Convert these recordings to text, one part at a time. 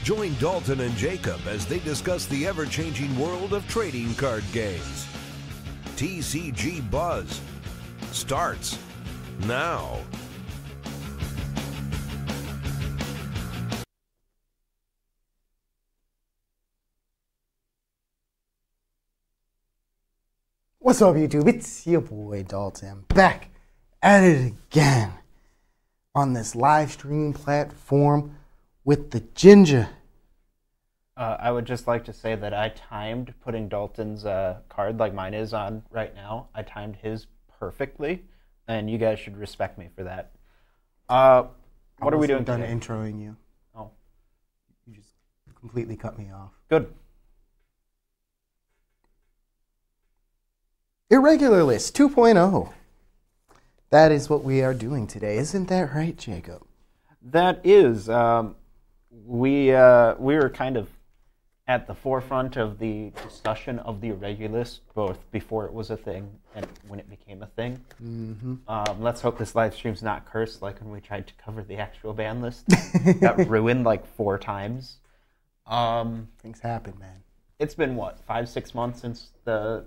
Join Dalton and Jacob as they discuss the ever-changing world of trading card games. TCG Buzz starts now. What's up, YouTube? It's your boy Dalton, back at it again on this live stream platform with the Ginger. I would just like to say that I timed putting Dalton's card like mine is on right now. I timed his perfectly, and you guys should respect me for that. What are we doing today? today? I'm done introing you. Oh. You just completely cut me off. Good. Irregular List 2.0. That is what we are doing today. Isn't that right, Jacob? That is. We were kind of at the forefront of the discussion of the Irregular List, both before it was a thing and when it became a thing. Mm-hmm. Let's hope this live stream's not cursed like when we tried to cover the actual ban list. Got ruined like 4 times. Things happen, man. It's been, what, 5-6 months since the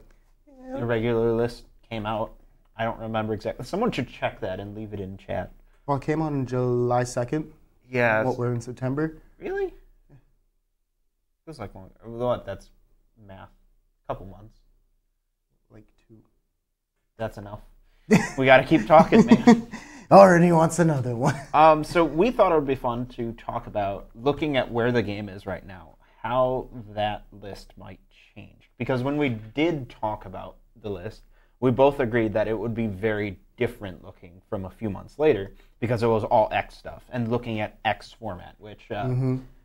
Irregular List came out? I don't remember exactly. Someone should check that and leave it in chat. Well, it came out on July 2nd. Yeah. What, we're in September? Really? Feels like long. What? That's math. Couple months. Like 2. That's enough. We got to keep talking, man. Already wants another one. So we thought it would be fun to talk about looking at where the game is right now, how that list might change. Because when we did talk about the list, we both agreed that it would be very different looking from a few months later because it was all X stuff and looking at X format, which,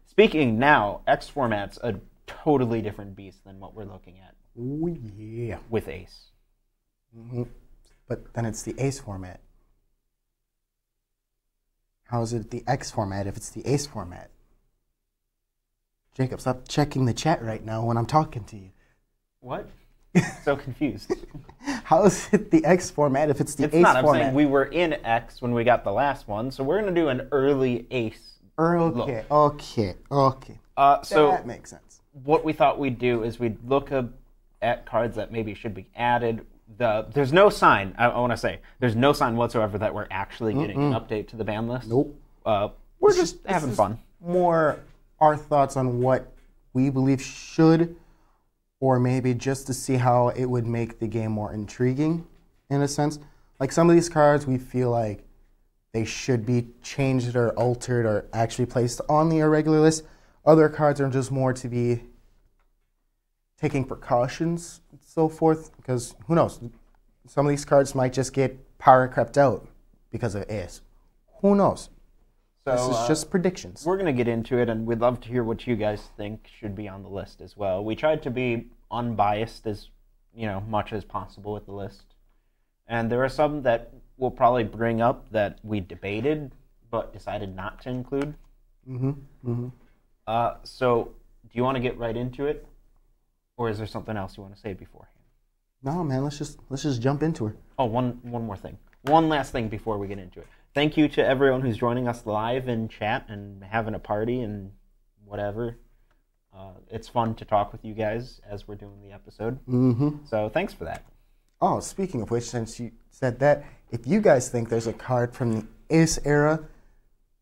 speaking now, X format's a totally different beast than what we're looking at. Oh, yeah. With Ace. Mm-hmm. But then it's the Ace format. How is it the X format if it's the Ace format? Jacob, stop checking the chat right now when I'm talking to you. What? So confused. How is it the X format if it's the Ace format? I'm saying we were in X when we got the last one, so we're going to do an early Ace Okay. So that makes sense. What we thought we'd do is we'd look at cards that maybe should be added. There's no sign, I want to say, there's no sign whatsoever that we're actually getting an update to the ban list. Nope. We're just having fun. More our thoughts on what we believe should, or maybe just to see how it would make the game more intriguing, in a sense. Like some of these cards, we feel like they should be changed or altered or actually placed on the Irregular List. Other cards are just more to be taking precautions and so forth, because who knows? Some of these cards might just get power crept out because of Ace. Who knows? So, this is just predictions. We're going to get into it, and we'd love to hear what you guys think should be on the list as well. We tried to be unbiased as much as possible with the list. And there are some that we'll probably bring up that we debated but decided not to include. So do you want to get right into it? Or is there something else you want to say beforehand? No, man, let's just jump into it. Oh, one more thing. One last thing before we get into it. Thank you to everyone who's joining us live in chat and having a party and whatever. It's fun to talk with you guys as we're doing the episode. So thanks for that. Oh, speaking of which, since you said that, if you guys think there's a card from the Ace era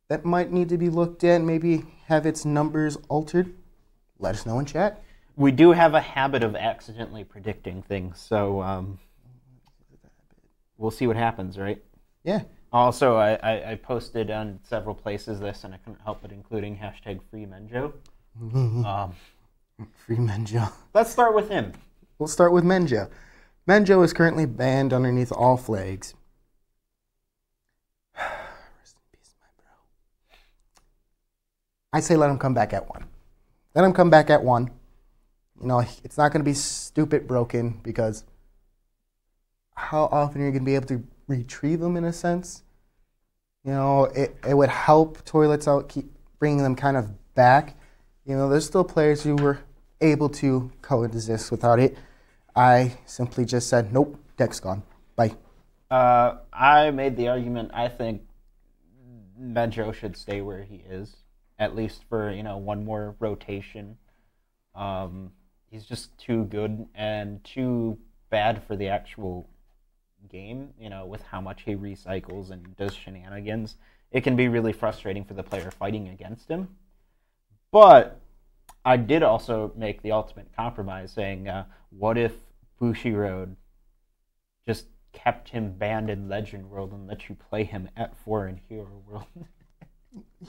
that might need to be looked at, maybe have its numbers altered, let us know in chat. We do have a habit of accidentally predicting things, so we'll see what happens, right? Yeah. Also, I posted on several places this, and I couldn't help but including #FreeMenjo. Free Menjo. Let's start with him. We'll start with Menjo. Menjo is currently banned underneath all flags. Rest in peace, my bro. I say let him come back at 1. Let him come back at 1. It's not going to be stupid broken, because how often are you going to be able to retrieve them in a sense? It would help toilets out, keep bringing them kind of back. There's still players who were able to coexist without it. I simply just said, nope, deck's gone. Bye. I made the argument, I think Menjo should stay where he is. at least for, one more rotation. He's just too good and too bad for the actual game, with how much he recycles and does shenanigans. It can be really frustrating for the player fighting against him. But I did also make the ultimate compromise, saying, what if Bushiroad just kept him banned in Legend World and let you play him at 4 in Hero World?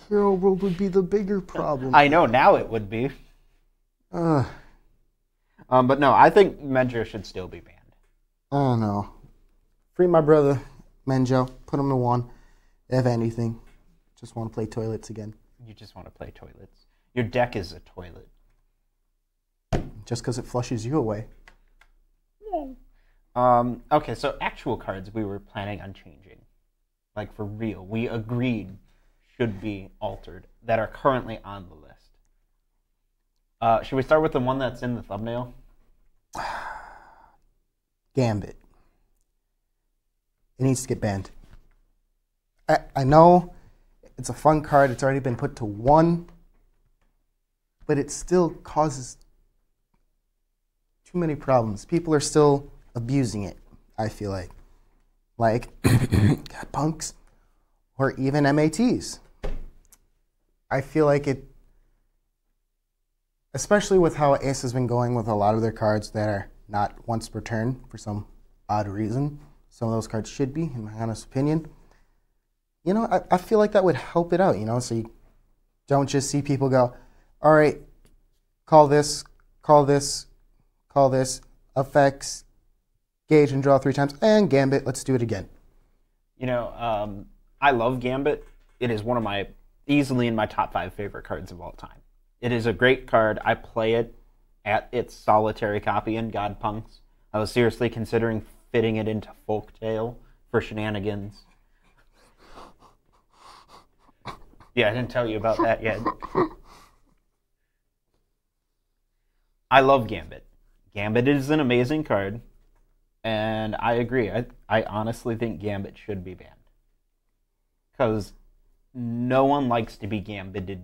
Hero World would be the bigger problem. I know, now it would be. But no, I think Menjo should still be banned. Oh, no. Free my brother, Menjo. Put him to 1. If anything. Just want to play toilets again. You just want to play toilets. Your deck is a toilet. Just because it flushes you away. Okay, so actual cards we were planning on changing. Like, for real. We agreed should be altered that are currently on the list. Should we start with the one that's in the thumbnail? Gambit. It needs to get banned. I know it's a fun card. It's already been put to 1. But it still causes too many problems. People are still abusing it, I feel like. Like, punks or even MATs. I feel like it, especially with how Ace has been going with a lot of their cards that are not once per turn for some odd reason. Some of those cards should be, in my honest opinion. I feel like that would help it out, so you don't just see people go, all right, call this, effects, gauge and draw 3 times, and Gambit, let's do it again. I love Gambit. It is one of my, easily in my top 5 favorite cards of all time. It is a great card. I play it at its solitary copy in Godpunks. I was seriously considering fitting it into Folktale for shenanigans. Yeah, I didn't tell you about that yet. I love Gambit. Gambit is an amazing card, and I agree. I honestly think Gambit should be banned. Because no one likes to be gambited.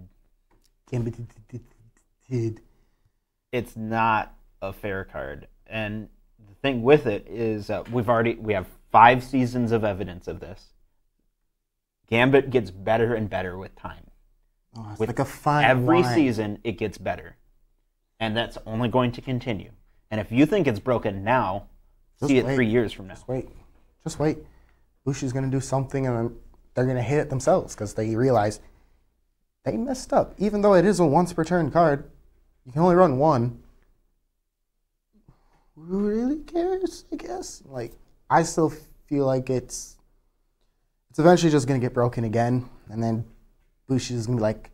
It's not a fair card. And the thing with it is we have 5 seasons of evidence of this. Gambit gets better and better with time. Oh, it's with like a fine every wine. season, it gets better. And that's only going to continue. And if you think it's broken now, see it 3 years from now. Just wait. Bushi's going to do something, and then they're going to hit it themselves because they realize they messed up. Even though it is a once per turn card, you can only run 1. Who really cares, I guess? Like, I still feel like it's eventually just going to get broken again, and then Bushi's going to be like,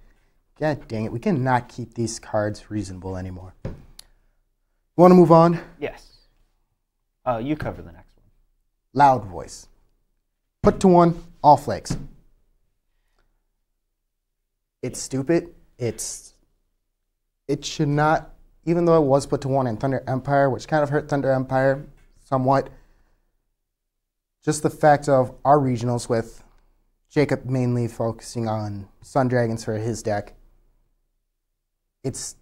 God dang it, we cannot keep these cards reasonable anymore. You want to move on? Yes. You cover the next one. Loud Voice. Put to 1, all flakes. It's stupid. It should not, even though it was put to 1 in Thunder Empire, which kind of hurt Thunder Empire somewhat. Just the fact of our regionals with Jacob mainly focusing on Sun Dragons for his deck. It's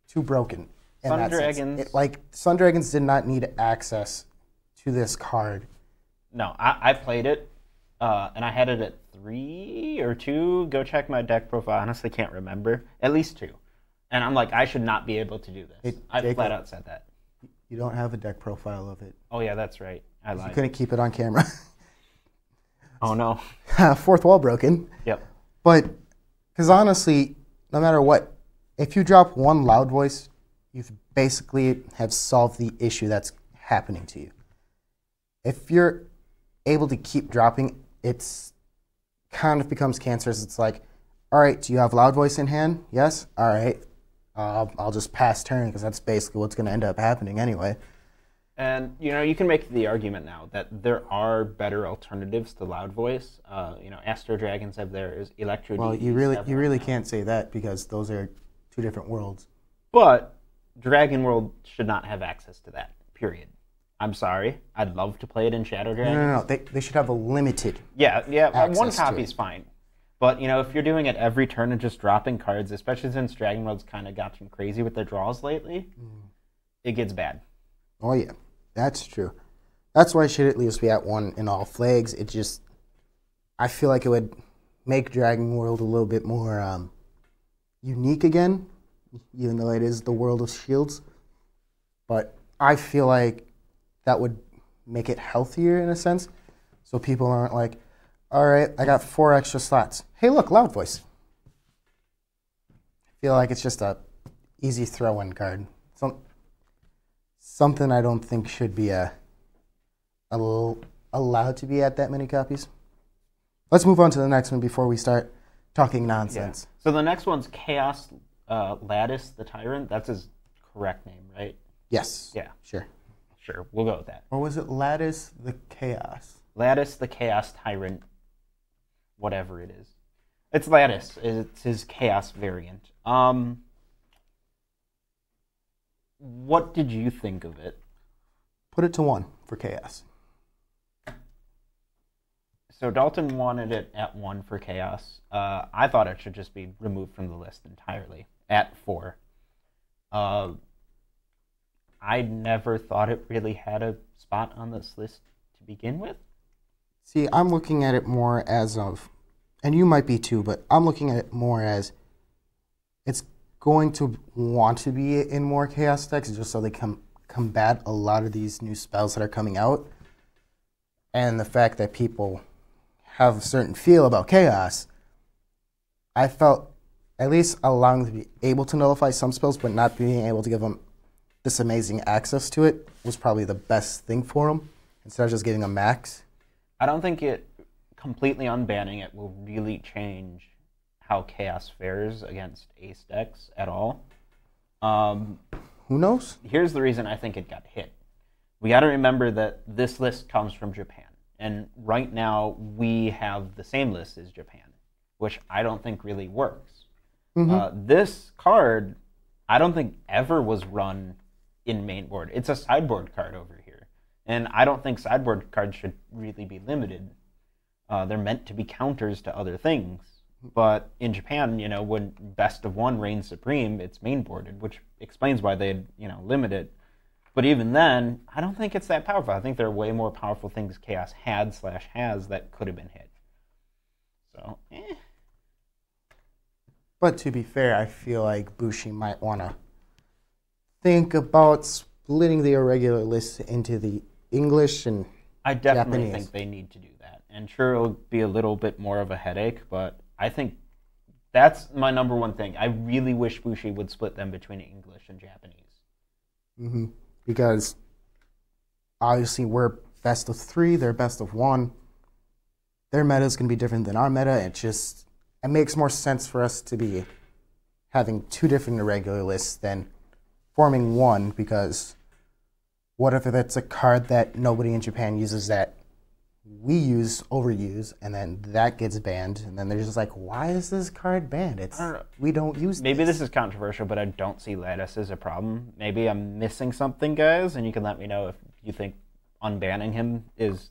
too broken. Sun Dragons. Sun Dragons did not need access to this card. No, I played it, and I had it at 3 or 2. Go check my deck profile. I honestly can't remember. At least 2. And I'm like, I should not be able to do this. I flat out said that. You don't have a deck profile of it. Oh, yeah, that's right. I lied. You couldn't keep it on camera. Oh, no. 4th wall broken. Yep. But, because honestly, no matter what, if you drop 1 Loud Voice, you basically have solved the issue that's happening to you. If you're able to keep dropping, it's kind of becomes cancerous. It's like, all right, do you have Loud Voice in hand? Yes? All right. I'll just pass turn because that's basically what's going to end up happening anyway. And, you can make the argument now that there are better alternatives to Loud Voice. Astro Dragons have theirs, Electro Well, DEs you really can't say that because those are 2 different worlds. But Dragon World should not have access to that, period. I'm sorry. I'd love to play it in Shadow Dragons. No. They should have a limited Yeah, access 1 to copy it. is fine. But, if you're doing it every turn and just dropping cards, especially since Dragon World's kind of gotten crazy with their draws lately, it gets bad. Oh, yeah. That's true. That's why it should at least be at 1 in all flags. I feel like it would make Dragon World a little bit more unique again, even though it is the world of shields. But I feel like that would make it healthier in a sense, so people aren't like, all right, I got 4 extra slots. Hey, look, Loud Voice. I feel like it's just a easy throw-in card. Something I don't think should be allowed to be at that many copies. Let's move on to the next one before we start talking nonsense. Yeah. So the next one's Chaos Lattice the Tyrant. That's his correct name, right? Yes. Yeah. Sure. Sure, we'll go with that. Or was it Lattice the Chaos? Lattice the Chaos Tyrant, whatever it is. It's Lattice. It's his Chaos variant. What did you think of it? Put it to 1 for Chaos. So Dalton wanted it at 1 for Chaos. I thought it should just be removed from the list entirely at 4. I never thought it really had a spot on this list to begin with. See, I'm looking at it more as of, and you might be too, but I'm looking at it more as it's going to want to be in more Chaos decks just so they can combat a lot of these new spells that are coming out. And the fact that people have a certain feel about Chaos, I felt at least allowing them to be able to nullify some spells but not being able to give them this amazing access to it was probably the best thing for them instead of just giving them max. I don't think it completely unbanning it will really change how Chaos fares against Ace decks at all. Who knows? Here's the reason I think it got hit. We got to remember that this list comes from Japan. And right now, we have the same list as Japan, which I don't think really works. This card, I don't think ever was run in main board. It's a sideboard card over here. And I don't think sideboard cards should really be limited. They're meant to be counters to other things. But in Japan, when best of 1 reigns supreme, it's main boarded, which explains why they'd, limit it. But even then, I don't think it's that powerful. I think there are way more powerful things Chaos had/has that could have been hit. So, But to be fair, I feel like Bushi might want to think about splitting the irregular list into the English and I definitely Japanese. think they need to do that. And sure, it'll be a little bit more of a headache, but I think that's my number one thing. I really wish Bushi would split them between English and Japanese. Because obviously we're best of 3, they're best of 1. Their meta is going to be different than our meta. It makes more sense for us to be having 2 different irregular lists than forming 1, because what if it's a card that nobody in Japan uses that we overuse, and then that gets banned, and then they're just like, why is this card banned? We don't use Maybe this is controversial, but I don't see Lattice as a problem. Maybe I'm missing something, guys, and you can let me know if you think unbanning him is,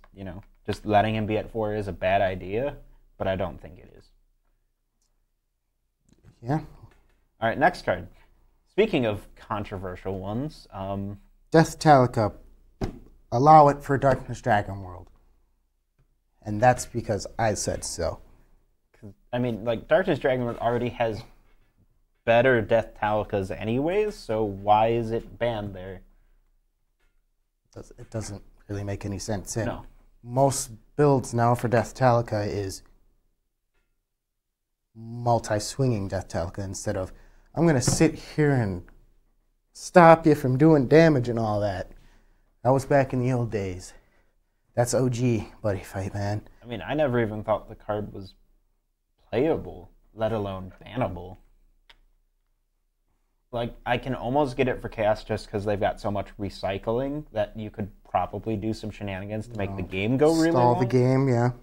just letting him be at 4 is a bad idea, but I don't think it is. Yeah. All right, next card. Speaking of controversial ones, Death Talica, allow it for Darkness Dragon World. And that's because I said so. I mean, Darkness Dragon World already has better Death Talicas anyways, so why is it banned there? It doesn't really make any sense. No. Most builds now for Death Talica is multi-swinging Death Talica instead of, I'm going to sit here and stop you from doing damage and all that. That was back in the old days. That's OG Buddy Fight, man. I mean, I never even thought the card was playable, let alone bannable. I can almost get it for Chaos just because they've got so much recycling that you could probably do some shenanigans to make the game go really Stall long. the game, yeah.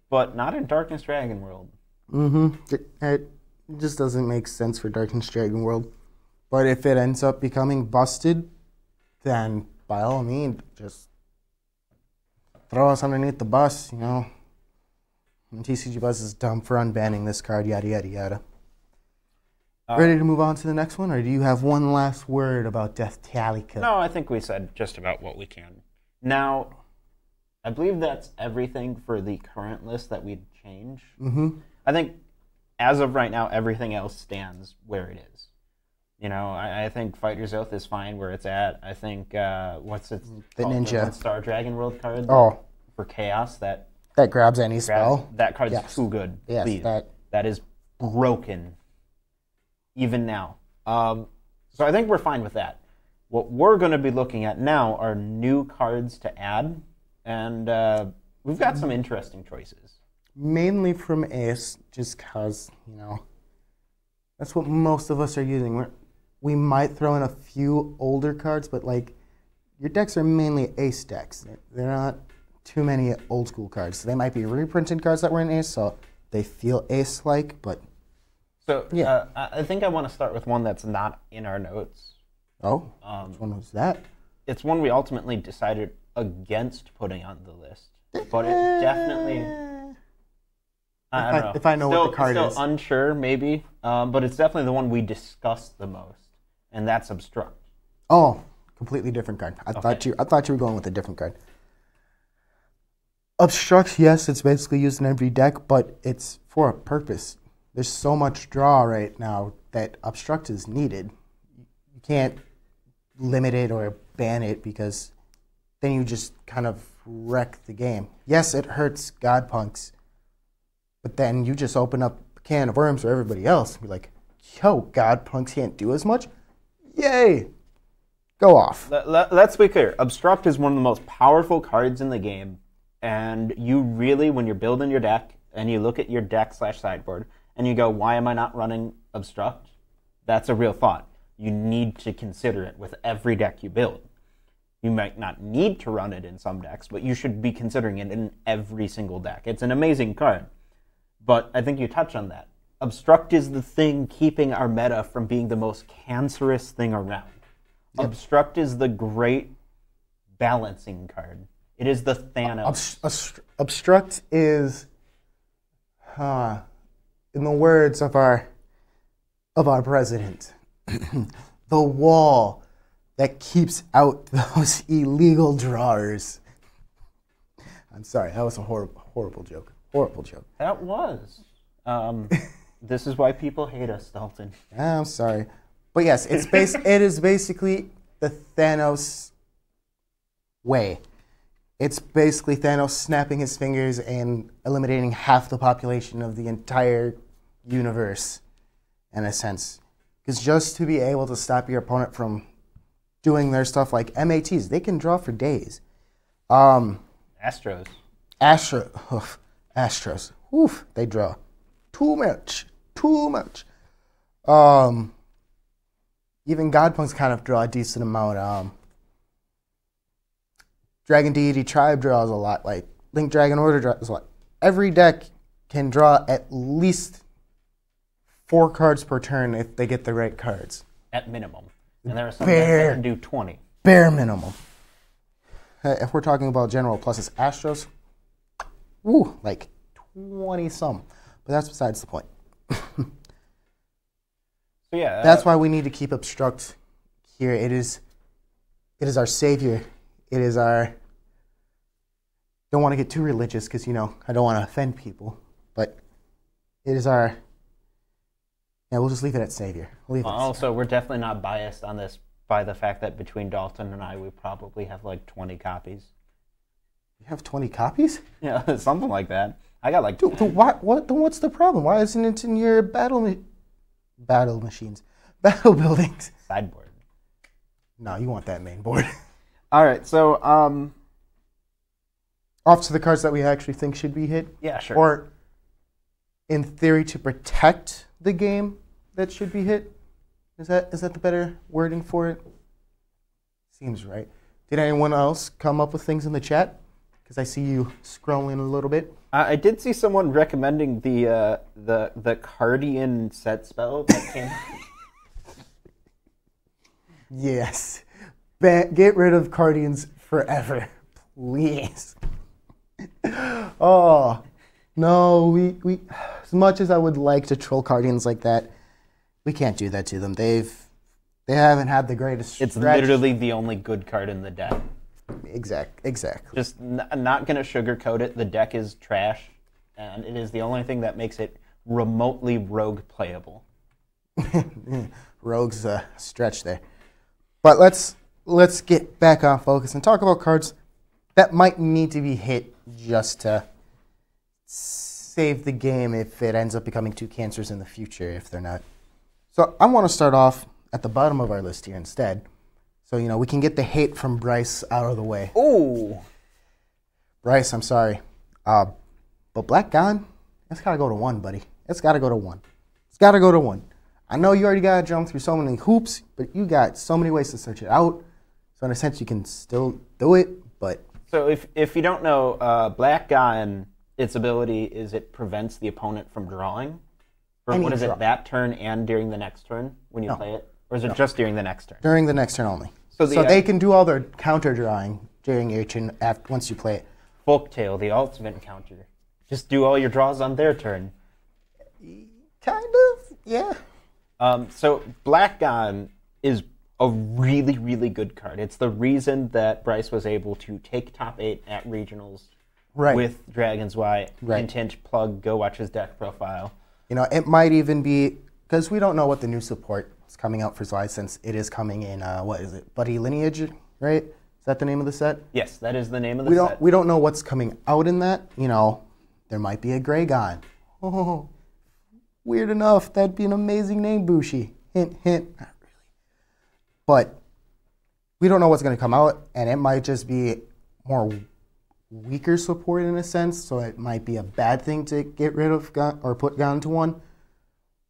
But not in Darkness Dragon World. It just doesn't make sense for Darkness Dragon World. But if it ends up becoming busted, then by all means, just throw us underneath the bus, And TCG Buzz is dumb for unbanning this card, yada, yada, yada. Ready to move on to the next one, or do you have one last word about Death Talica? No, I think we said just about what we can. Now, I believe that's everything for the current list that we'd change. Mm-hmm. I think, as of right now, everything else stands where it is. You know, I think Fighter's Oath is fine where it's at. I think, what's it the called? Ninja. The Star Dragon World card for Chaos. That grabs any spell. That card's too good. Yes, please. That is broken, even now. So I think we're fine with that. What we're going to be looking at now are new cards to add, and we've got some interesting choices. Mainly from Ace, just because, you know, that's what most of us are using. We might throw in a few older cards, but, like, your decks are mainly Ace decks. They're not too many old school cards. They might be reprinted cards that were in Ace, so they feel Ace-like, but... So, yeah. I think I want to start with one that's not in our notes. Oh, which one was that? It's one we ultimately decided against putting on the list, but it definitely... I don't know. If I know what the card is. Still unsure, maybe, but it's definitely the one we discussed the most, and that's Obstruct. Oh, completely different card. I thought you were going with a different card. Obstruct, yes, it's basically used in every deck, but it's for a purpose. There's so much draw right now that Obstruct is needed. You can't limit it or ban it because then you just kind of wreck the game. Yes, it hurts Godpunks, but then you just open up a can of worms for everybody else and be like, yo, Godpunks can't do as much? Yay! Go off. Let's be clear. Obstruct is one of the most powerful cards in the game, and you really, when you're building your deck, and you look at your deck/sideboard, and you go, why am I not running Obstruct? That's a real thought. You need to consider it with every deck you build. You might not need to run it in some decks, but you should be considering it in every single deck. It's an amazing card. But I think you touch on that. Obstruct is the thing keeping our meta from being the most cancerous thing around. Yep. Obstruct is the great balancing card. It is the Thanos. Obstruct is, in the words of our president, the wall that keeps out those illegal drawers. I'm sorry, that was a horrible joke. Horrible joke. That was. This is why people hate us, Dalton. I'm sorry. But yes, it is basically the Thanos way. It's basically Thanos snapping his fingers and eliminating half the population of the entire universe, in a sense. Because just to be able to stop your opponent from doing their stuff like MATs, they can draw for days. Astros. Astros. Oof, they draw. Too much. Even Godpunks kind of draw a decent amount. Dragon Deity Tribe draws a lot. Like Link Dragon Order draws a lot. Every deck can draw at least 4 cards per turn if they get the right cards. At minimum. And there are some decks that can do 20. Bare minimum. If we're talking about general pluses, Astros, woo, like 20-some. But that's besides the point. So yeah, that's why we need to keep Obstruct here. It is our savior. It is our... Don't want to get too religious because, you know, I don't want to offend people. But it is our... Yeah, we'll just leave it at savior. Also, we're definitely not biased on this by the fact that between Dalton and I, we probably have like 20 copies. You have 20 copies? Yeah, something like that. I got like... Dude, what's the problem? Why isn't it in your battle machines? Battle buildings? Sideboard. No, you want that main board. All right, so... Off to the cards that we actually think should be hit? Yeah, sure. Or, in theory, to protect the game that should be hit? Is that the better wording for it? Seems right. Did anyone else come up with things in the chat? Because I see you scrolling a little bit. I did see someone recommending the Cardian set spell that came. Yes. Get rid of Cardians forever, please. Oh, No, we as much as I would like to troll Guardians like that, we can't do that to them. They haven't had the greatest stretch. It's literally the only good card in the deck. Exactly. Just not going to sugarcoat it. The deck is trash, and it is the only thing that makes it remotely rogue playable. Rogue's a stretch there. But let's get back on focus and talk about cards that might need to be hit just to save the game if it ends up becoming too cancerous in the future, if they're not. So I want to start off at the bottom of our list here instead. So, we can get the hate from Bryce out of the way. Ooh. Bryce, I'm sorry. But Black Gone, it's got to go to 1, buddy. It's got to go to 1. It's got to go to 1. I know you already got to jump through so many hoops, but you got so many ways to search it out. So in a sense, you can still do it, but... So if you don't know, Black Gone, its ability is it prevents the opponent from drawing. Or what is it, that turn and during the next turn when you play it? Or is it just during the next turn? During the next turn only. So they can do all their counter drawing during your turn once you play it. Folktale, the ultimate counter. Just do all your draws on their turn. Kind of, yeah. So Black Gone is a really, really good card. It's the reason that Bryce was able to take top 8 at regionals with Dragon's Why. Intent plug, go watch his deck profile. It might even be, because we don't know what the new support is coming out for Zwei, since it is coming in, what is it, Buddy Lineage, right? Is that the name of the set? Yes, that is the name of the set. We don't know what's coming out in that. There might be a Grey Gone. Oh, weird enough. That'd be an amazing name, Bushi. Hint, hint. Not really. But we don't know what's going to come out, and it might just be more weaker support in a sense, so it might be a bad thing to get rid of or put Gone to 1.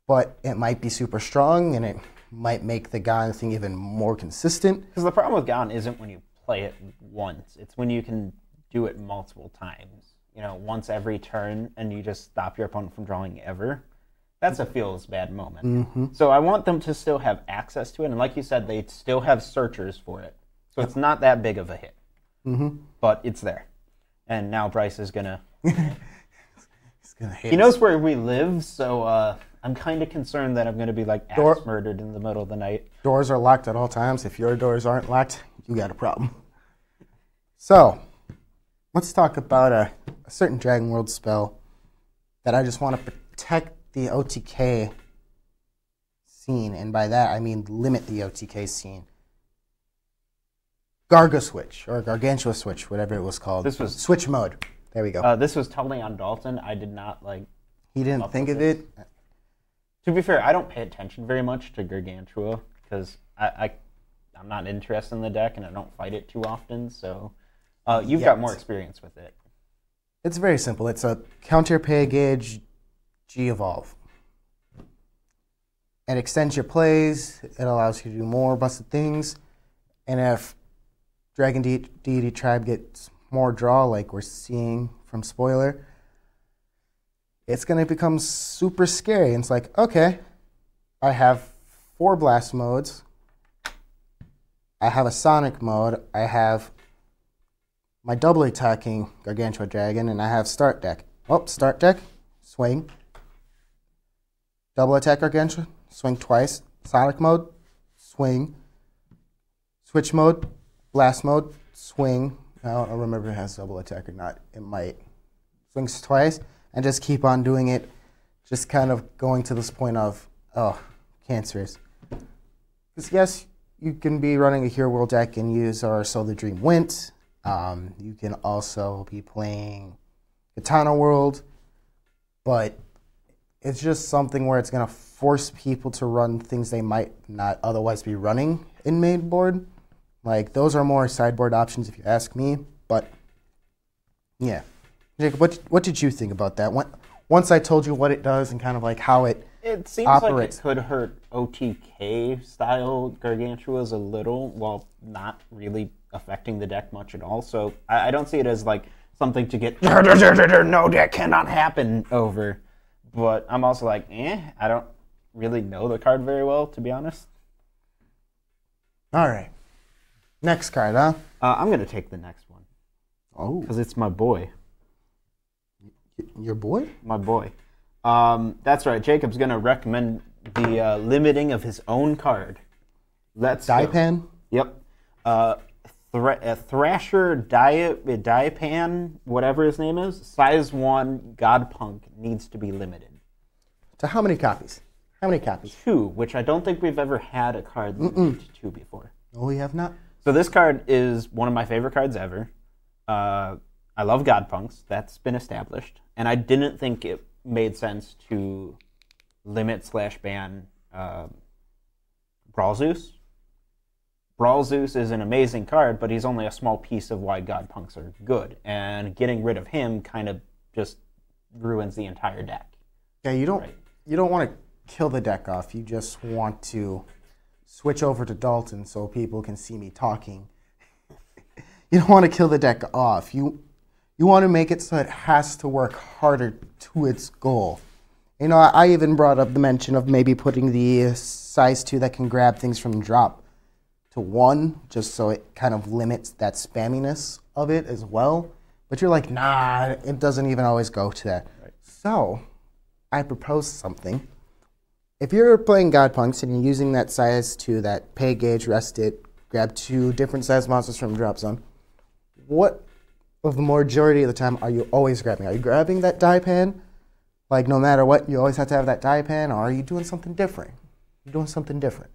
But it might be super strong, and it might make the Gone thing even more consistent. Because the problem with Gone isn't when you play it once. It's when you can do it multiple times. Once every turn, and you just stop your opponent from drawing ever. That's a feels bad moment. Mm-hmm. So I want them to still have access to it, and like you said, they still have searchers for it. So it's not that big of a hit. Mm-hmm. But it's there. And now Bryce is going to... He's gonna hate He knows where we live, so I'm kind of concerned that I'm going to be axe murdered in the middle of the night. Doors are locked at all times. If your doors aren't locked, you got a problem. So, let's talk about a certain Dragon World spell that I just want to protect the OTK scene, and by that I mean limit the OTK scene. Garga Switch, or Gargantua Switch, whatever it was called. This was Switch Mode. There we go. This was totally on Dalton. I did not He didn't think of it. To be fair, I don't pay attention very much to Gargantua because I'm not interested in the deck and I don't fight it too often. So you've got more experience with it. It's very simple. It's a counter pay gauge G evolve. It extends your plays. It allows you to do more busted things. And if Dragon Deity Tribe gets more draw, like we're seeing from Spoiler, it's going to become super scary. And it's like, okay, I have 4 blast modes. I have a Sonic mode. I have my double attacking Gargantua Dragon, and I have start deck. Oh, start deck, swing. Double attack Gargantua, swing twice. Sonic mode, swing. Switch mode, blast mode, swing. I don't remember if it has double attack or not. It might. Swings twice, and just keep on doing it. Just kind of going to this point of, oh, cancerous. Because yes, you can be running a Hero World deck and use our So the Dream Went. You can also be playing Katana World, but it's just something where it's going to force people to run things they might not otherwise be running in main board. Like, those are more sideboard options if you ask me, but yeah. Jacob, what did you think about that? Once I told you what it does and kind of like how it seems operates. Like it could hurt OTK style Gargantuas a little while not really affecting the deck much at all. So I don't see it as like something to get no, that cannot happen over. But I'm also like, I don't really know the card very well, to be honest. All right. Next card, huh? I'm going to take the next one. Oh. Because it's my boy. Your boy? My boy. That's right. Jacob's going to recommend the limiting of his own card. Let's Daipan? Yep. Thrasher Daipan, whatever his name is, size 1 Godpunk needs to be limited. To how many copies? How many copies? 2, which I don't think we've ever had a card limited to 2 before. No, we have not. So this card is one of my favorite cards ever. I love Godpunks. That's been established. And I didn't think it made sense to limit/ban Brawl Zeus. Brawl Zeus is an amazing card, but he's only a small piece of why Godpunks are good. And getting rid of him kind of just ruins the entire deck. Yeah, you don't want to kill the deck off. You just want to switch over to Dalton so people can see me talking. You don't want to kill the deck off. You want to make it so it has to work harder to its goal. You know, I even brought up the mention of maybe putting the size 2 that can grab things from drop to 1, just so it kind of limits that spamminess of it as well. But you're like, nah, it doesn't even always go to that. Right. So I proposed something. If you're playing Godpunks and you're using that size 2, that pay gauge, rest it, grab 2 different size monsters from drop zone, what of the majority of the time are you always grabbing? Are you grabbing that Daipan? Like, no matter what, you always have to have that Daipan, or are you doing something different? You're doing something different.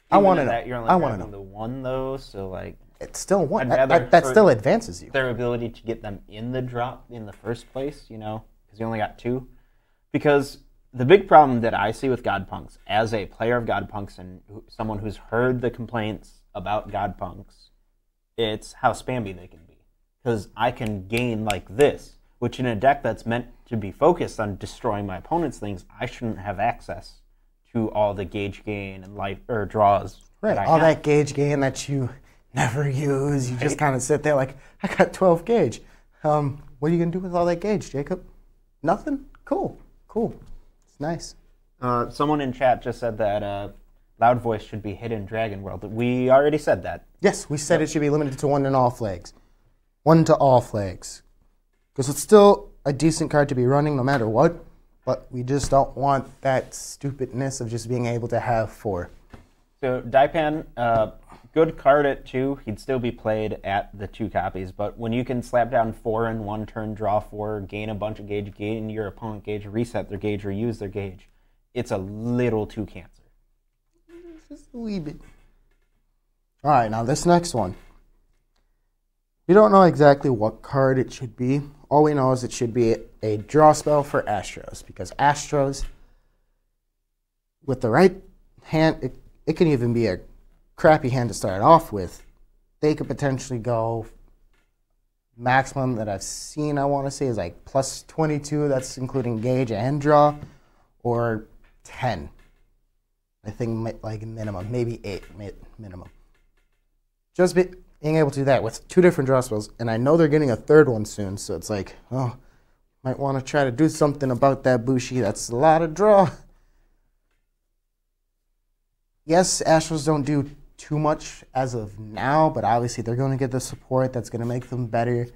I want to know. You're only grabbing the 1, though, so, like... It's still 1. That still advances you. Their ability to get them in the drop in the first place, you know, because you only got 2. Because the big problem that I see with Godpunks, as a player of Godpunks and someone who's heard the complaints about Godpunks, it's how spammy they can be. Because I can gain like this, which in a deck that's meant to be focused on destroying my opponent's things, I shouldn't have access to all the gauge gain and life or draws. Right, all that gauge gain that you never use. You just kind of sit there like, I got 12 gauge. What are you going to do with all that gauge, Jacob? Nothing? Cool. It's nice. Someone in chat just said that Loud Voice should be hidden Dragon World. We already said that. Yes, we said it should be limited to 1 in all flags. 1 to all flags. Because it's still a decent card to be running no matter what, but we just don't want that stupidness of just being able to have 4. So Daipan, good card at 2. He'd still be played at the 2 copies, but when you can slap down 4 in 1 turn, draw 4, gain a bunch of gauge, gain your opponent gauge, reset their gauge, or use their gauge, it's a little too cancer. Just a wee bit. All right, now this next one. We don't know exactly what card it should be. All we know is it should be a draw spell for Astros, because Astros, with the right hand, it can even be a crappy hand to start off with. They could potentially go maximum that I've seen, I want to say, is like plus 22. That's including gauge and draw, or 10. I think like minimum, maybe 8 minimum. Just being able to do that with 2 different draw spells, and I know they're getting a 3rd one soon, so it's like, oh, might want to try to do something about that Bushi. That's a lot of draw. Yes, Astros don't do too much as of now, but obviously they're going to get the support that's going to make them better,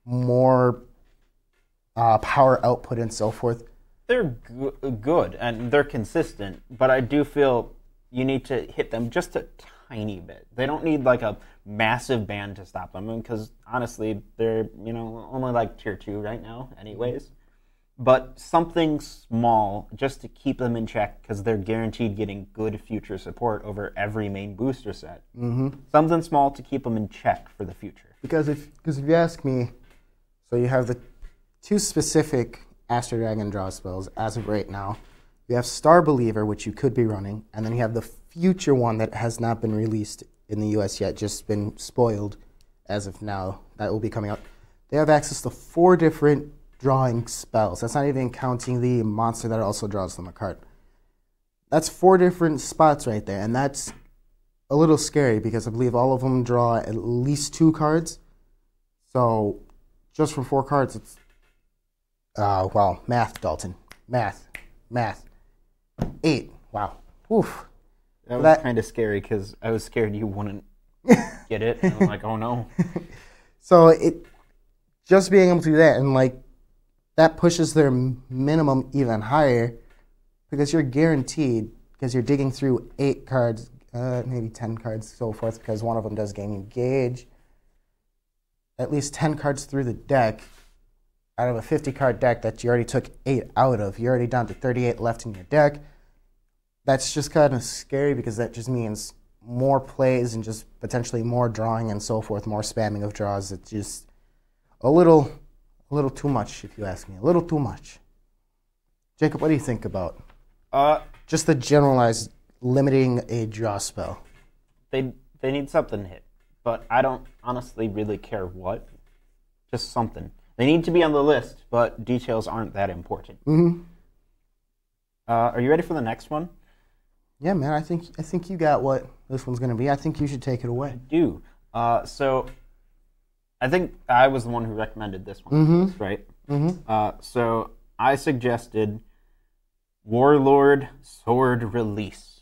more power output and so forth. They're good, and they're consistent, but I do feel you need to hit them just a tiny bit. They don't need like a massive ban to stop them, because honestly, they're only like tier 2 right now anyways. But something small just to keep them in check, because they're guaranteed getting good future support over every main booster set. Mm-hmm. Something small to keep them in check for the future. Because if you ask me, so you have the 2 specific Astro Dragon draw spells as of right now. You have Star Believer, which you could be running, and then you have the future one that has not been released in the US yet, just been spoiled as of now. That will be coming out. They have access to 4 different drawing spells. That's not even counting the monster that also draws them a card. That's 4 different spots right there, and that's a little scary because I believe all of them draw at least 2 cards. So just for 4 cards, it's well, math, Dalton, math, 8. Wow, oof. That was kind of scary because I was scared you wouldn't get it. And I'm like, oh no. So just being able to do that, and like that pushes their minimum even higher because you're guaranteed, because you're digging through 8 cards, maybe 10 cards, so forth, because one of them does gain engage. At least 10 cards through the deck out of a 50-card deck that you already took 8 out of. You're already down to 38 left in your deck. That's just kind of scary because that just means more plays and just potentially more drawing and so forth, more spamming of draws. It's just a little too much, if you ask me. A little too much. Jacob, what do you think about just the generalized limiting a draw spell? They need something to hit, but I don't honestly really care what. Just something. They need to be on the list, but details aren't that important. Mm-hmm. Are you ready for the next one? Yeah, man. I think you got what this one's going to be. I think you should take it away. I do. So I think I was the one who recommended this one, right? Mm-hmm. So I suggested Warlord Sword Release.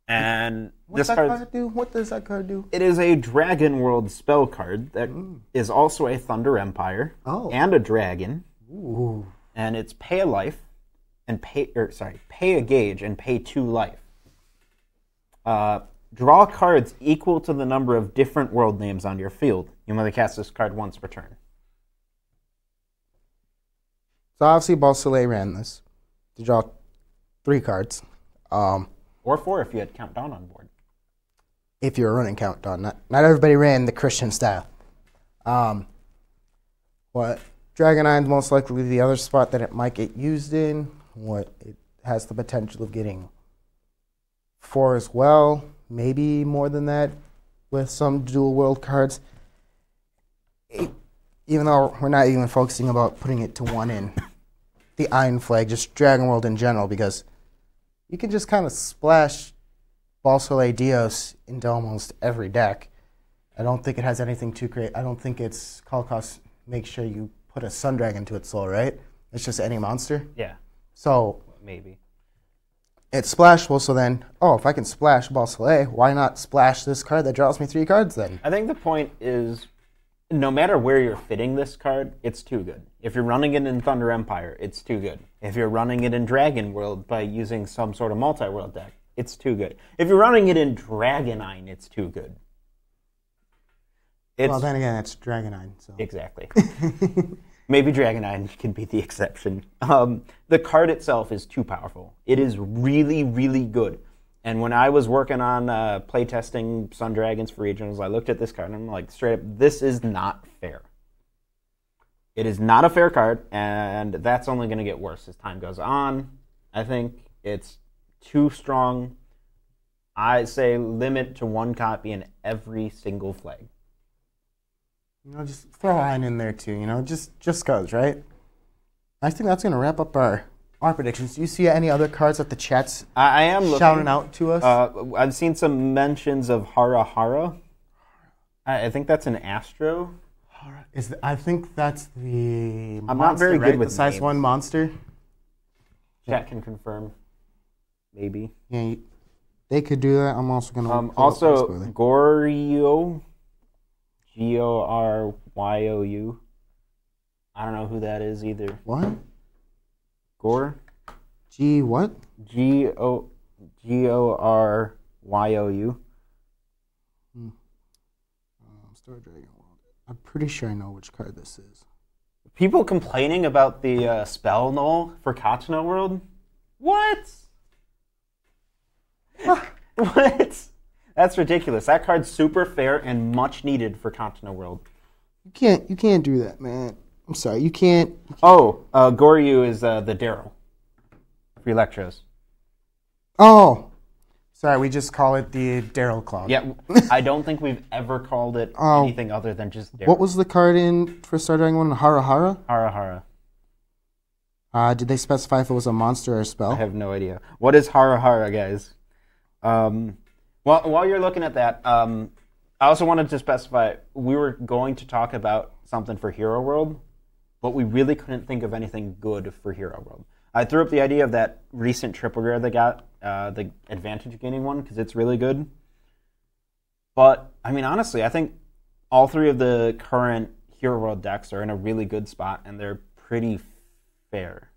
And What does that card do? It is a Dragon World spell card that is also a Thunder Empire and a dragon. Ooh. And it's pay a life and pay a gauge and pay 2 life. Draw cards equal to the number of different world names on your field. You may cast this card once per turn. So obviously Balsoleil ran this to draw 3 cards. Or 4 if you had Countdown on board. If you were running Countdown. Not everybody ran the Christian style. What Dragonine's most likely the other spot that it might get used in. What it has the potential of getting 4 as well. Maybe more than that with some dual world cards. Even though we're not even focusing about putting it to 1 in the Iron Flag, just Dragon World in general, because you can just kind of splash Balsoleil Dios into almost every deck. I don't think it has anything too great. I don't think it's call cost make sure you put a Sun Dragon to its soul, right? It's just any monster. Yeah. So maybe. It's splashable, so then, if I can splash Balsoleil, why not splash this card that draws me 3 cards then? I think the point is, no matter where you're fitting this card, it's too good. If you're running it in Thunder Empire, it's too good. If you're running it in Dragon World by using some sort of multi-world deck, it's too good. If you're running it in Dragonine, it's too good. Well, then again, it's Dragonine. So. Exactly. Maybe Dragonine can be the exception. The card itself is too powerful. It is really, really good. And when I was working on playtesting Sun Dragons for regionals, I looked at this card and I'm like, straight up, this is not fair. It is not a fair card, and that's only going to get worse as time goes on. I think it's too strong. I say limit to 1 copy in every single flag. Just throw Iron in there too, just because, right? I think that's going to wrap up our predictions. Do you see any other cards that the chat's I am looking, shouting out to us? I've seen some mentions of Hara Hara. I think that's an Astro. I think that's the I'm not very good with the size names. 1 monster. Chat can confirm. Maybe. Yeah, they could do that. I'm also going to... also, Goryo. Goryu. I don't know who that is either. What? Gore? G what? Goryu. Star Dragon World. I'm pretty sure I know which card this is. People complaining about the spell null for Katana World? What? What? That's ridiculous. That card's super fair and much needed for Katana World. You can't do that, man. I'm sorry, you can't. Goryu is the Darrow for Electros. Oh, sorry, we just call it the Daryl Cloud. Yeah, I don't think we've ever called it anything other than just Darrow. What was the card in for Star Dragon 1? Hara Hara? Hara Hara. Did they specify if it was a monster or a spell? I have no idea. What is Hara Hara, guys? Well, while you're looking at that, I also wanted to specify we were going to talk about something for Hero World, but we really couldn't think of anything good for Hero World. I threw up the idea of that recent triple rare they got, the advantage gaining one, because it's really good. But, I mean, honestly, I think all 3 of the current Hero World decks are in a really good spot, and they're pretty fair.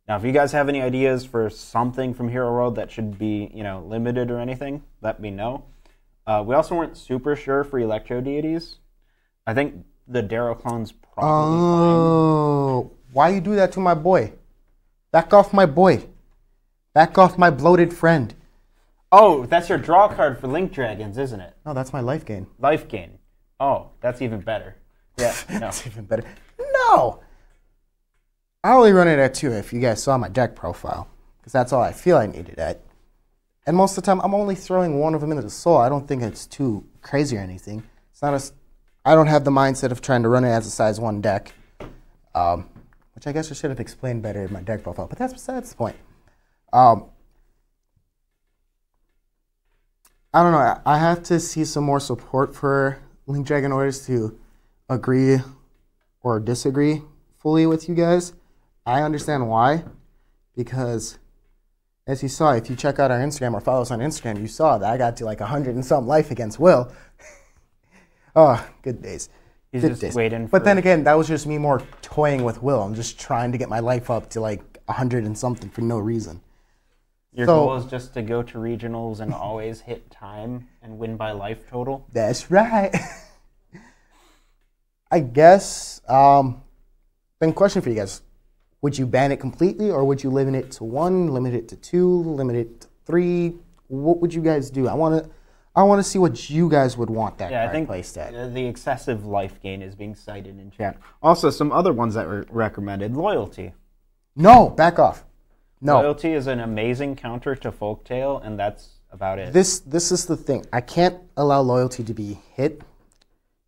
Now, if you guys have any ideas for something from Hero World that should be, limited or anything, let me know. We also weren't super sure for Electro Deities. I think the Darrow clone's probably fine. Why you do that to my boy? Back off my boy. Back off my bloated friend. Oh, that's your draw card for Link Dragons, isn't it? No, that's my life gain. Life gain. Oh, that's even better. Yeah, no. That's even better. No! I only run it at 2 if you guys saw my deck profile, because that's all I feel I need it at. And most of the time, I'm only throwing one of them into the soul. I don't think it's too crazy or anything. It's not I don't have the mindset of trying to run it as a size 1 deck, which I guess I should have explained better in my deck profile, but that's besides the point. I don't know. I have to see some more support for Link Dragon orders to agree or disagree fully with you guys. I understand why, because as you saw, if you check out our Instagram or follow us on Instagram, you saw that I got to like 100 and some life against Will. Oh, good days. He's good just days. waiting for... But then again, that was just me more toying with Will. I'm just trying to get my life up to like 100 and something for no reason. Your goal is just to go to regionals and always hit time and win by life total? That's right. I guess, then question for you guys. Would you ban it completely, or would you limit it to 1, limit it to 2, limit it to 3? What would you guys do? I want to see what you guys would want that card placed at. The excessive life gain is being cited in chat. Also, some other ones that were recommended. Loyalty. No, back off. No. Loyalty is an amazing counter to Folktale, and that's about it. This is the thing. I can't allow Loyalty to be hit.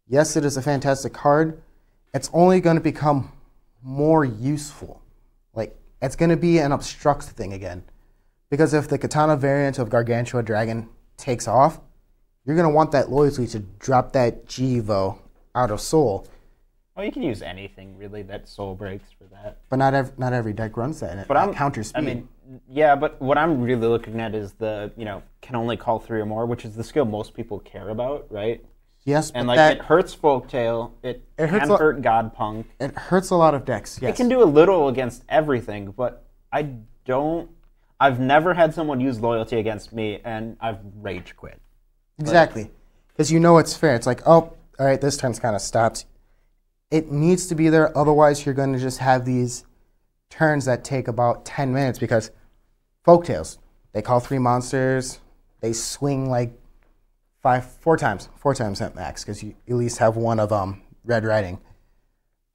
Yes, it is a fantastic card. It's only going to become more useful. Like, it's going to be an obstruct thing again. Because if the Katana variant of Gargantua Dragon takes off, you're going to want that Loyalty to drop that G-Evo out of Soul. Well, you can use anything, really, that Soul breaks for that. But not every deck runs that, and it counter speed. I mean, yeah, but what I'm really looking at is the, can only call 3 or more, which is the skill most people care about, right? Yes, and but it hurts Folktale, it can hurt Godpunk. It hurts a lot of decks, yes. It can do a little against everything, but I've never had someone use Loyalty against me, and I've rage quit. Exactly. Because you know it's fair. It's like, oh, all right, this turn's kind of stopped. It needs to be there, otherwise you're going to just have these turns that take about 10 minutes, because Folktales, they call 3 monsters, they swing like 4 times at max, because you at least have one of Red Riding.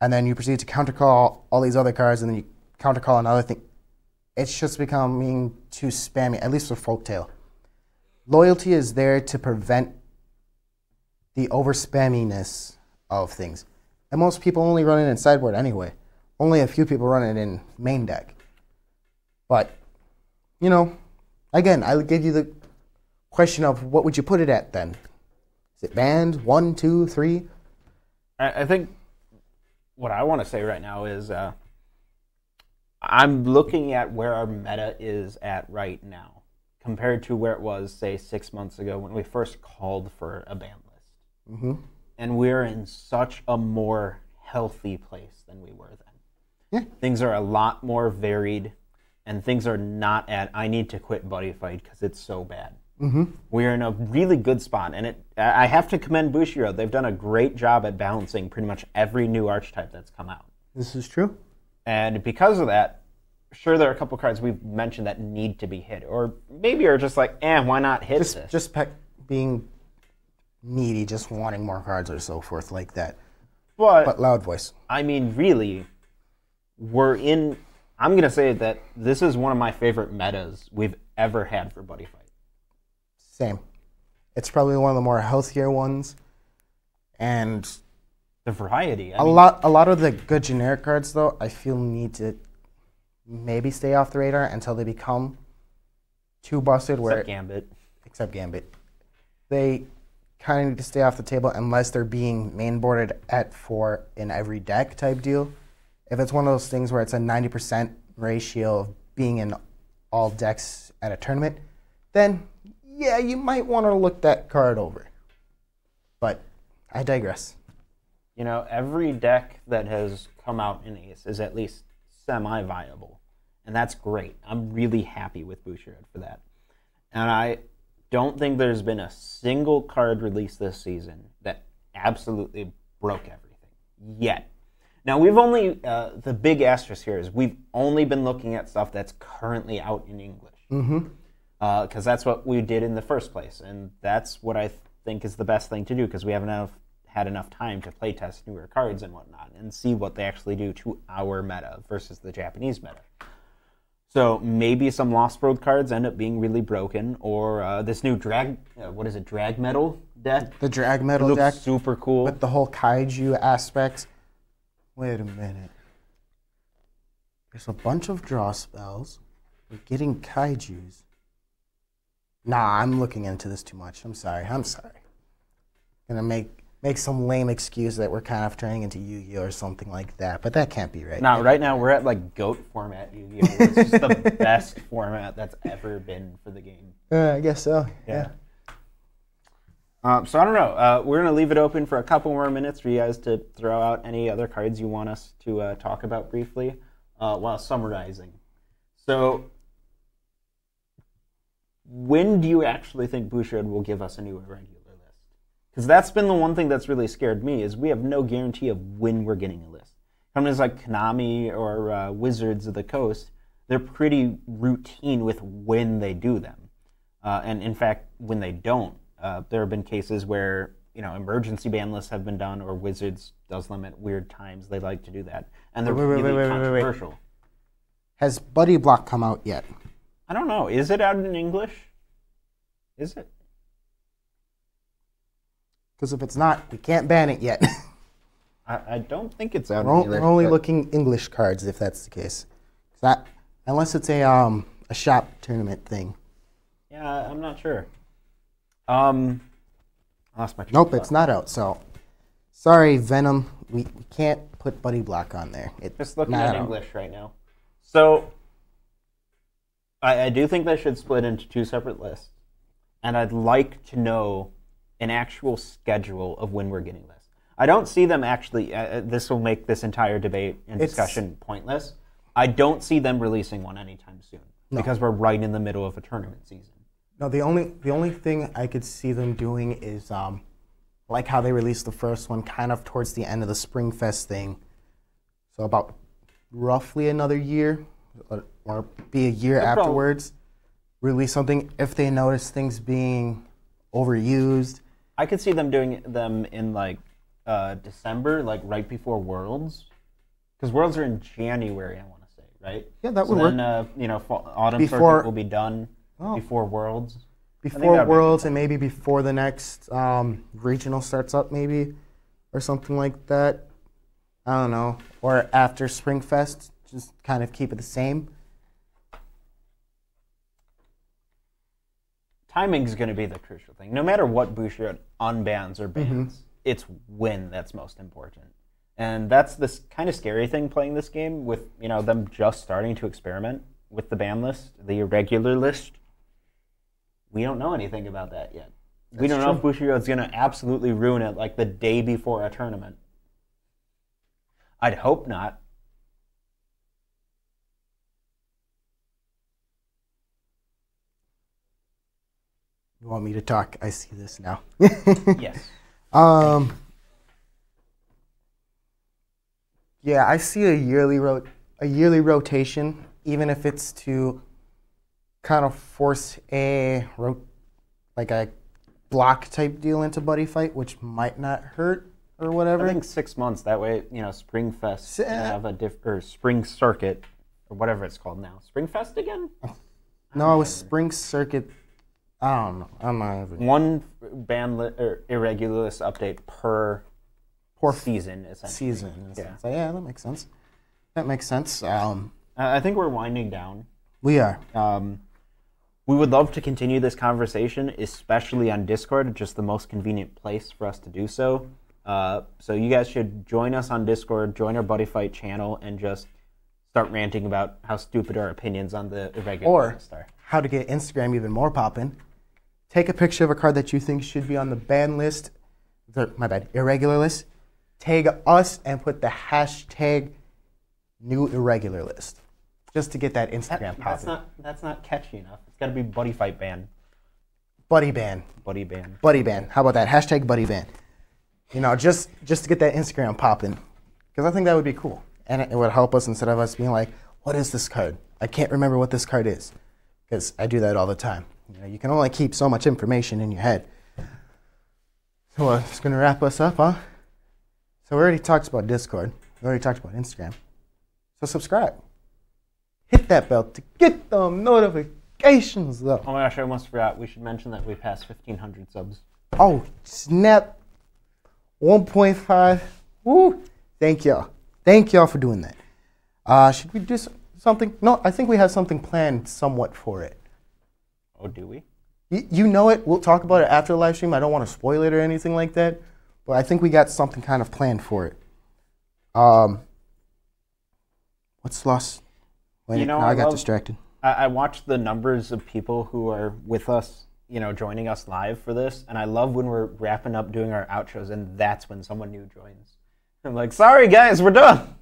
And then you proceed to countercall all these other cards, and then you countercall another thing. It's just becoming too spammy, at least for Folktale. Loyalty is there to prevent the over-spamminess of things. And most people only run it in sideboard anyway. Only a few people run it in main deck. But, again, I'll give you the question of what would you put it at then? Is it banned? 1, 2, 3? I think what I want to say right now is I'm looking at where our meta is at right now compared to where it was, say, 6 months ago when we first called for a ban list. Mm-hmm. And we're in such a more healthy place than we were then. Yeah. Things are a lot more varied, and things are not at, I need to quit Buddyfight because it's so bad. Mm-hmm. We're in a really good spot, and I have to commend Bushiroad. They've done a great job at balancing pretty much every new archetype that's come out. This is true. And because of that, sure, there are a couple cards we've mentioned that need to be hit, or maybe are just like, why not hit this? Just being needy, just wanting more cards or so forth like that. But loud voice. I mean, really, I'm going to say that this is one of my favorite metas we've ever had for Buddyfight. Same. It's probably one of the more healthier ones. And the variety. A lot of the good generic cards, though, I feel need to maybe stay off the radar until they become too busted. Except Gambit. They kind of need to stay off the table unless they're being mainboarded at 4 in every deck type deal. If it's one of those things where it's a 90% ratio of being in all decks at a tournament, then yeah, you might want to look that card over. But I digress. You know, every deck that has come out in Ace is at least semi-viable, and that's great. I'm really happy with Bushiroad for that. And I don't think there's been a single card released this season that absolutely broke everything yet. Now, we've only, the big asterisk here is we've only been looking at stuff that's currently out in English. Because that's what we did in the first place, and that's what I think is the best thing to do, because we haven't had enough time to play test newer cards and whatnot and see what they actually do to our meta versus the Japanese meta. So maybe some Lost World cards end up being really broken, or this new drag metal deck? The drag metal looks deck. Super cool. With the whole kaiju aspect. Wait a minute. There's a bunch of draw spells. We're getting kaijus. Nah, I'm looking into this too much. I'm sorry. Gonna make some lame excuse that we're kind of turning into Yu-Gi-Oh or something like that, but that can't be right. No, right now we're at like GOAT format Yu-Gi-Oh. It's just the best format that's ever been for the game. I guess so. Yeah. So I don't know. We're gonna leave it open for a couple more minutes for you guys to throw out any other cards you want us to talk about briefly while summarizing. So, when do you actually think Bushiroad will give us a new Irregular list? Because that's been the one thing that's really scared me, is we have no guarantee of when we're getting a list. Companies like Konami or Wizards of the Coast, they're pretty routine with when they do them. And in fact, when they don't, there have been cases where emergency ban lists have been done, or Wizards does them at weird times. They like to do that. And they're really controversial. Has Buddy Block come out yet? I don't know. Is it out in English? Is it? Because if it's not, we can't ban it yet. I don't think it's out in English. We're only looking English cards if that's the case. Unless it's a shop tournament thing. Yeah, I'm not sure. I lost my train of Nope, thought. it's not out. So, sorry, Venom. We can't put Buddy Block on there. Just looking at English right now. So, I do think they should split into two separate lists. And I'd like to know an actual schedule of when we're getting this. I don't see them actually, this will make this entire debate and discussion pointless. I don't see them releasing one anytime soon. No. Because we're right in the middle of a tournament season. No, the only thing I could see them doing is like how they released the first one kind of towards the end of the Spring Fest thing. So about roughly another year, or be a year afterwards, release something if they notice things being overused. I could see them doing them in like December, like right before Worlds. Because Worlds are in January, I want to say, right? Yeah, that would work. Then, Autumn Circuit will be done before Worlds. Before Worlds, and maybe before the next regional starts up, maybe, or something like that. I don't know. Or after Spring Fest, just kind of keep it the same. Timing is going to be the crucial thing. No matter what Bushiroad unbans or bans, it's when that's most important. And that's this kind of scary thing playing this game with them just starting to experiment with the ban list, the irregular list. We don't know anything about that yet. We don't know if Bushiroad's going to absolutely ruin it like the day before a tournament. I'd hope not. You want me to talk? I see this now. Yes. Yeah, I see a yearly rotation, even if it's to kind of force a block type deal into Buddy Fight, which might not hurt or whatever. I think 6 months. That way, Spring Fest can have or Spring Circuit or whatever it's called now. Spring Fest again? No, it was Spring Circuit. I don't know. I'm not even. One irregular list update per season, essentially. Yeah. So, yeah, that makes sense. I think we're winding down. We are. We would love to continue this conversation, especially on Discord, just the most convenient place for us to do so. So you guys should join us on Discord, join our Buddy Fight channel, and just start ranting about how stupid our opinions on the irregular list are. How to get Instagram even more poppin'. Take a picture of a card that you think should be on the ban list, irregular list. tag us and put the hashtag new irregular list just to get that Instagram popping. That's not catchy enough. It's got to be Buddy Fight Band. Buddy Band. Buddy Band. Buddy Band. How about that? Hashtag Buddy Band. You know, just to get that Instagram popping, because I think that would be cool, and it would help us instead of us being like, "What is this card? I can't remember what this card is," because I do that all the time. You know, you can only keep so much information in your head. So it's gonna wrap us up, huh? So we already talked about Discord. We already talked about Instagram. So subscribe. Hit that bell to get the notifications, though. Oh my gosh, I almost forgot. We should mention that we passed 1,500 subs. Oh, snap. 1.5. Woo. Thank y'all. Thank y'all for doing that. Should we do something? No, I think we have something planned somewhat for it. Oh, do we? You know it. We'll talk about it after the live stream. I don't want to spoil it or anything like that. But I think we got something kind of planned for it. What's lost? Wait, You know, now I got distracted. I watched the numbers of people who are with us, you know, joining us live for this, and I love when we're wrapping up doing our outros, and that's when someone new joins. I'm like, sorry guys, we're done.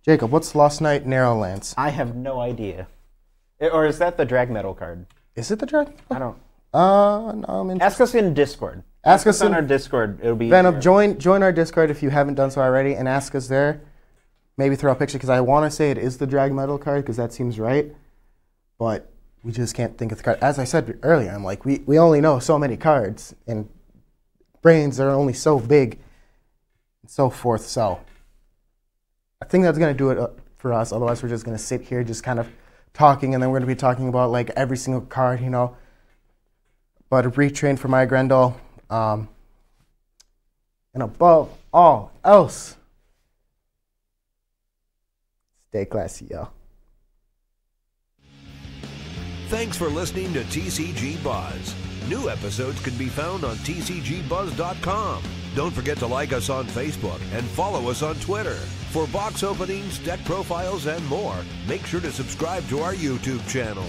Jacob, what's Lost Night Narrowlands? I have no idea. Or is that the drag metal card? Is it the dragon? I don't. No, I'm interested. Ask us in Discord. Ask us on our Discord. It'll be Venom, join our Discord if you haven't done so already, and ask us there. Maybe throw a picture, because I want to say it is the drag metal card, because that seems right. But we just can't think of the card. As I said earlier, I'm like, we only know so many cards, and brains are only so big, and so forth. So I think that's going to do it for us. Otherwise, we're just going to sit here just kind of talking, and then we're going to be talking about like every single card, you know. But a retrain for my Grendel. And above all else, stay classy, y'all. Thanks for listening to TCG Buzz. New episodes can be found on tcgbuzz.com. Don't forget to like us on Facebook and follow us on Twitter. For box openings, deck profiles, and more, make sure to subscribe to our YouTube channel.